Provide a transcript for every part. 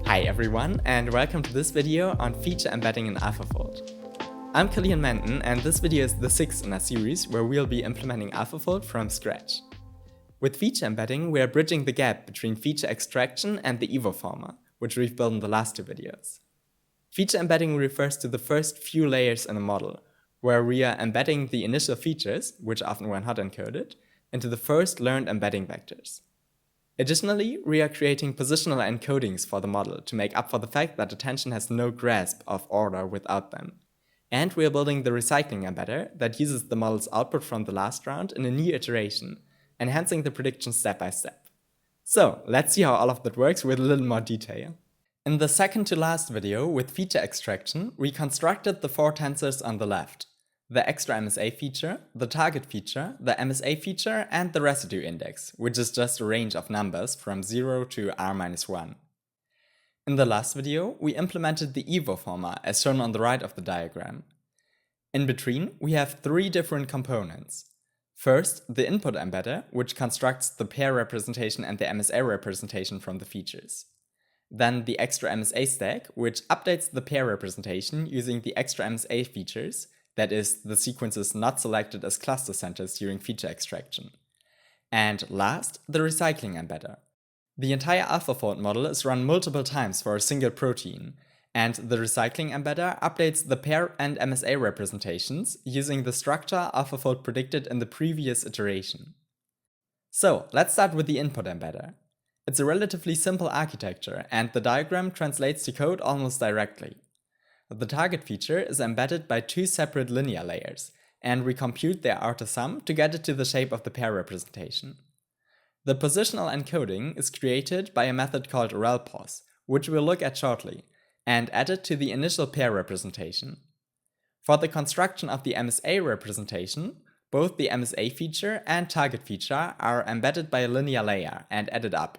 Hi everyone, and welcome to this video on feature embedding in AlphaFold. I'm Killian Menton, and this video is the sixth in a series where we'll be implementing AlphaFold from scratch. With feature embedding, we are bridging the gap between feature extraction and the Evoformer, which we've built in the last two videos. Feature embedding refers to the first few layers in a model, where we are embedding the initial features, which often were hot encoded, into the first learned embedding vectors. Additionally, we are creating positional encodings for the model to make up for the fact that attention has no grasp of order without them. And we are building the recycling embedder that uses the model's output from the last round in a new iteration, enhancing the prediction step by step. So let's see how all of that works with a little more detail. In the second to last video with feature extraction, we constructed the four tensors on the left: the ExtraMSA feature, the target feature, the MSA feature, and the residue index, which is just a range of numbers from 0 to r-1. In the last video, we implemented the Evoformer as shown on the right of the diagram. In between, we have three different components. First, the input embedder, which constructs the pair representation and the MSA representation from the features. Then the ExtraMSA Stack, which updates the pair representation using the ExtraMSA features, that is, the sequences not selected as cluster centers during feature extraction. And last, the recycling embedder. The entire AlphaFold model is run multiple times for a single protein, and the recycling embedder updates the pair and MSA representations using the structure AlphaFold predicted in the previous iteration. So, let's start with the input embedder. It's a relatively simple architecture, and the diagram translates to code almost directly. The target feature is embedded by two separate linear layers, and we compute their outer sum to get it to the shape of the pair representation. The positional encoding is created by a method called relpos, which we'll look at shortly, and added to the initial pair representation. For the construction of the MSA representation, both the MSA feature and target feature are embedded by a linear layer and added up.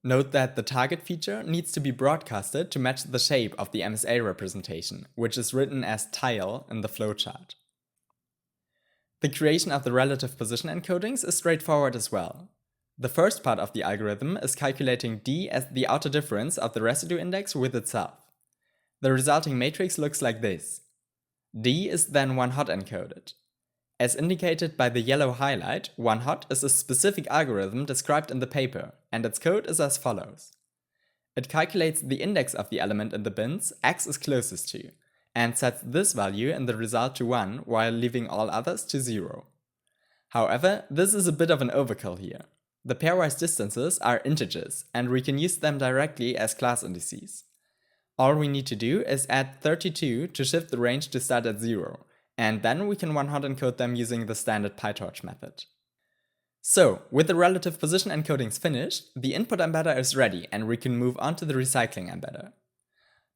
Note that the target feature needs to be broadcasted to match the shape of the MSA representation, which is written as tile in the flowchart. The creation of the relative position encodings is straightforward as well. The first part of the algorithm is calculating d as the outer difference of the residue index with itself. The resulting matrix looks like this. D is then one hot encoded. As indicated by the yellow highlight, one hot is a specific algorithm described in the paper, and its code is as follows. It calculates the index of the element in the bins x is closest to, and sets this value in the result to 1 while leaving all others to 0. However, this is a bit of an overkill here. The pairwise distances are integers, and we can use them directly as class indices. All we need to do is add 32 to shift the range to start at 0, and then we can one-hot encode them using the standard PyTorch method. So, with the relative position encodings finished, the input embedder is ready and we can move on to the recycling embedder.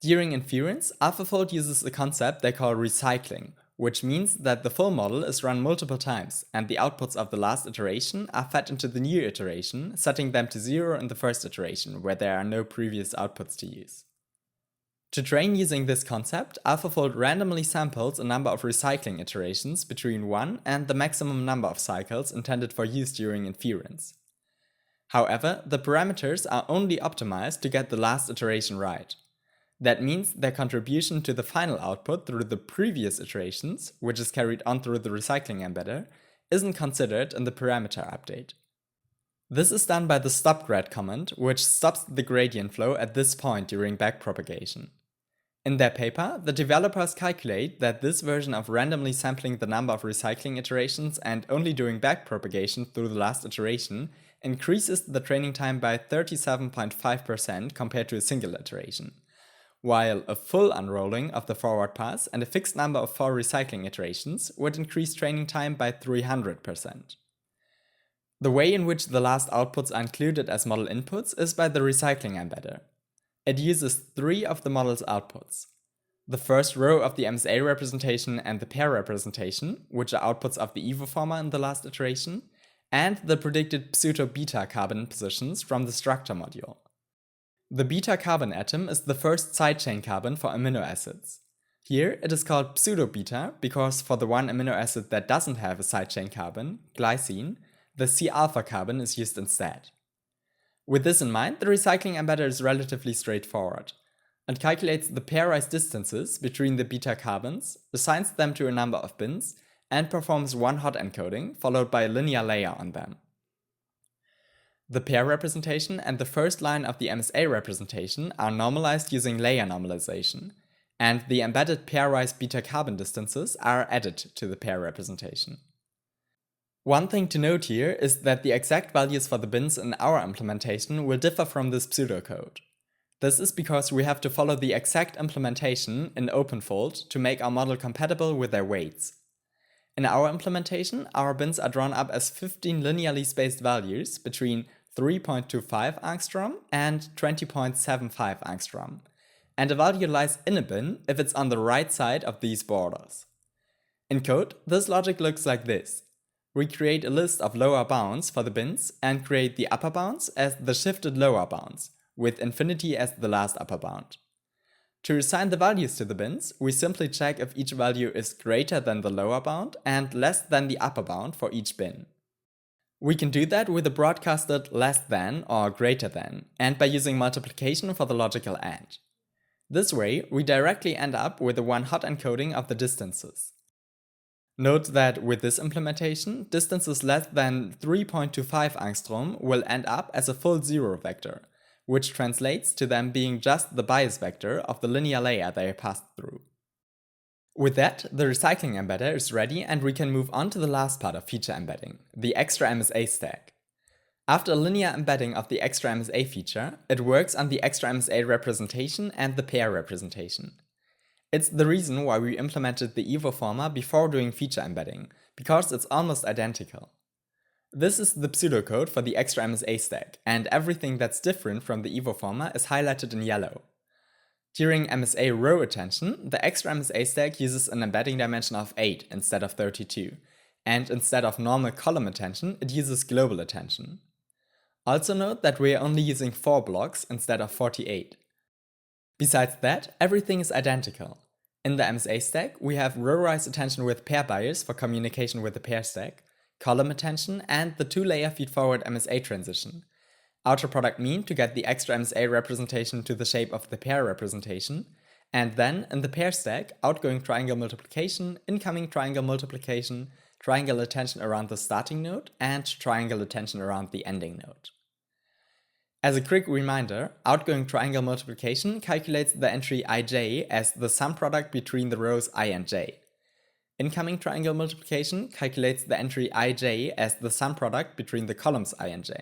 During inference, AlphaFold uses a concept they call recycling, which means that the full model is run multiple times and the outputs of the last iteration are fed into the new iteration, setting them to 0 in the first iteration where there are no previous outputs to use. To train using this concept, AlphaFold randomly samples a number of recycling iterations between 1 and the maximum number of cycles intended for use during inference. However, the parameters are only optimized to get the last iteration right. That means their contribution to the final output through the previous iterations, which is carried on through the recycling embedder, isn't considered in the parameter update. This is done by the stopgrad command, which stops the gradient flow at this point during backpropagation. In their paper, the developers calculate that this version of randomly sampling the number of recycling iterations and only doing backpropagation through the last iteration increases the training time by 37.5% compared to a single iteration, while a full unrolling of the forward pass and a fixed number of 4 recycling iterations would increase training time by 300%. The way in which the last outputs are included as model inputs is by the recycling embedder. It uses 3 of the model's outputs. The first row of the MSA representation and the pair representation, which are outputs of the Evoformer in the last iteration, and the predicted pseudo-beta carbon positions from the structure module. The beta carbon atom is the first sidechain carbon for amino acids. Here it is called pseudo-beta because for the one amino acid that doesn't have a sidechain carbon, glycine, the C-alpha carbon is used instead. With this in mind, the recycling embedder is relatively straightforward. It calculates the pairwise distances between the beta carbons, assigns them to a number of bins, and performs one hot encoding followed by a linear layer on them. The pair representation and the first line of the MSA representation are normalized using layer normalization, and the embedded pairwise beta carbon distances are added to the pair representation. One thing to note here is that the exact values for the bins in our implementation will differ from this pseudocode. This is because we have to follow the exact implementation in AlphaFold to make our model compatible with their weights. In our implementation, our bins are drawn up as 15 linearly spaced values between 3.25 angstrom and 20.75 angstrom, and a value lies in a bin if it's on the right side of these borders. In code, this logic looks like this. We create a list of lower bounds for the bins and create the upper bounds as the shifted lower bounds, with infinity as the last upper bound. To assign the values to the bins, we simply check if each value is greater than the lower bound and less than the upper bound for each bin. We can do that with a broadcasted less than or greater than, and by using multiplication for the logical AND. This way, we directly end up with a one-hot encoding of the distances. Note that with this implementation, distances less than 3.25 angstrom will end up as a full zero vector, which translates to them being just the bias vector of the linear layer they passed through. With that, the recycling embedder is ready and we can move on to the last part of feature embedding, the ExtraMSA Stack. After a linear embedding of the ExtraMSA feature, it works on the ExtraMSA representation and the pair representation. It's the reason why we implemented the Evoformer before doing feature embedding, because it's almost identical. This is the pseudocode for the ExtraMSA stack, and everything that's different from the Evoformer is highlighted in yellow. During MSA row attention, the ExtraMSA stack uses an embedding dimension of 8 instead of 32, and instead of normal column attention, it uses global attention. Also note that we are only using 4 blocks instead of 48. Besides that, everything is identical. In the MSA stack, we have row-wise attention with pair bias for communication with the pair stack, column attention, and the 2-layer feed-forward MSA transition. Outer product mean to get the ExtraMSA representation to the shape of the pair representation, and then in the pair stack, outgoing triangle multiplication, incoming triangle multiplication, triangle attention around the starting node, and triangle attention around the ending node. As a quick reminder, outgoing triangle multiplication calculates the entry ij as the sum product between the rows I and j. Incoming triangle multiplication calculates the entry ij as the sum product between the columns I and j.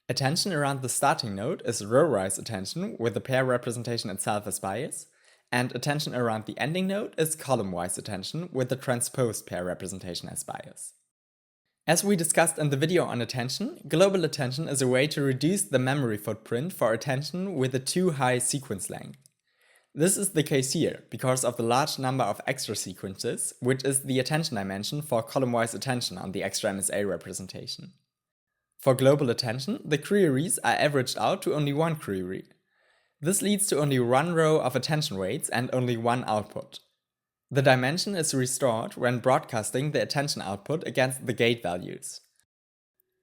Attention around the starting node is row-wise attention with the pair representation itself as bias, and attention around the ending node is column-wise attention with the transposed pair representation as bias. As we discussed in the video on attention, global attention is a way to reduce the memory footprint for attention with a too high sequence length. This is the case here because of the large number of extra sequences, which is the attention dimension for column-wise attention on the ExtraMSA representation. For global attention, the queries are averaged out to only one query. This leads to only one row of attention weights and only one output. The dimension is restored when broadcasting the attention output against the gate values.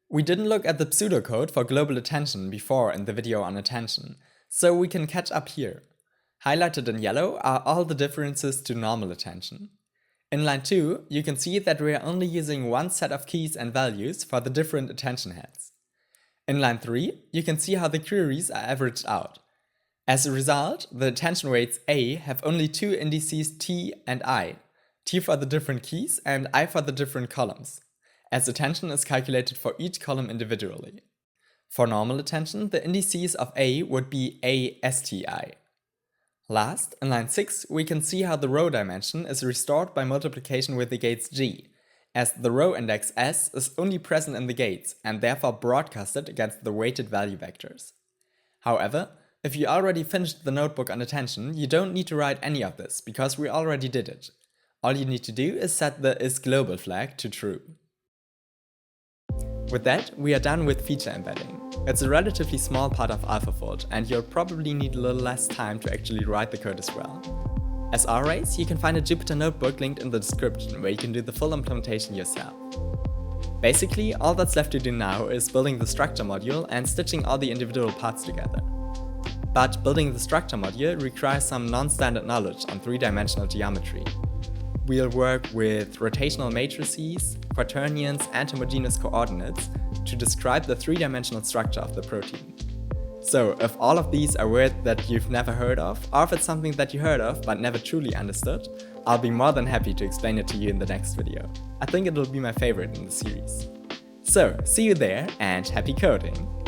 We didn't look at the pseudocode for global attention before in the video on attention, so we can catch up here. Highlighted in yellow are all the differences to normal attention. In line 2, you can see that we are only using one set of keys and values for the different attention heads. In line 3, you can see how the queries are averaged out. As a result, the attention weights A have only 2 indices T and I, T for the different keys and I for the different columns, as attention is calculated for each column individually. For normal attention, the indices of A would be ASTI. Last, in line 6, we can see how the row dimension is restored by multiplication with the gates G, as the row index S is only present in the gates and therefore broadcasted against the weighted value vectors. However, if you already finished the notebook on attention, you don't need to write any of this because we already did it. All you need to do is set the isGlobal flag to true. With that, we are done with feature embedding. It's a relatively small part of AlphaFold, and you'll probably need a little less time to actually write the code as well. As always, you can find a Jupyter Notebook linked in the description where you can do the full implementation yourself. Basically, all that's left to do now is building the structure module and stitching all the individual parts together. But building the structure module requires some non-standard knowledge on three-dimensional geometry. We'll work with rotational matrices, quaternions, and homogeneous coordinates to describe the three-dimensional structure of the protein. So, if all of these are words that you've never heard of, or if it's something that you heard of but never truly understood, I'll be more than happy to explain it to you in the next video. I think it'll be my favorite in the series. So, see you there and happy coding!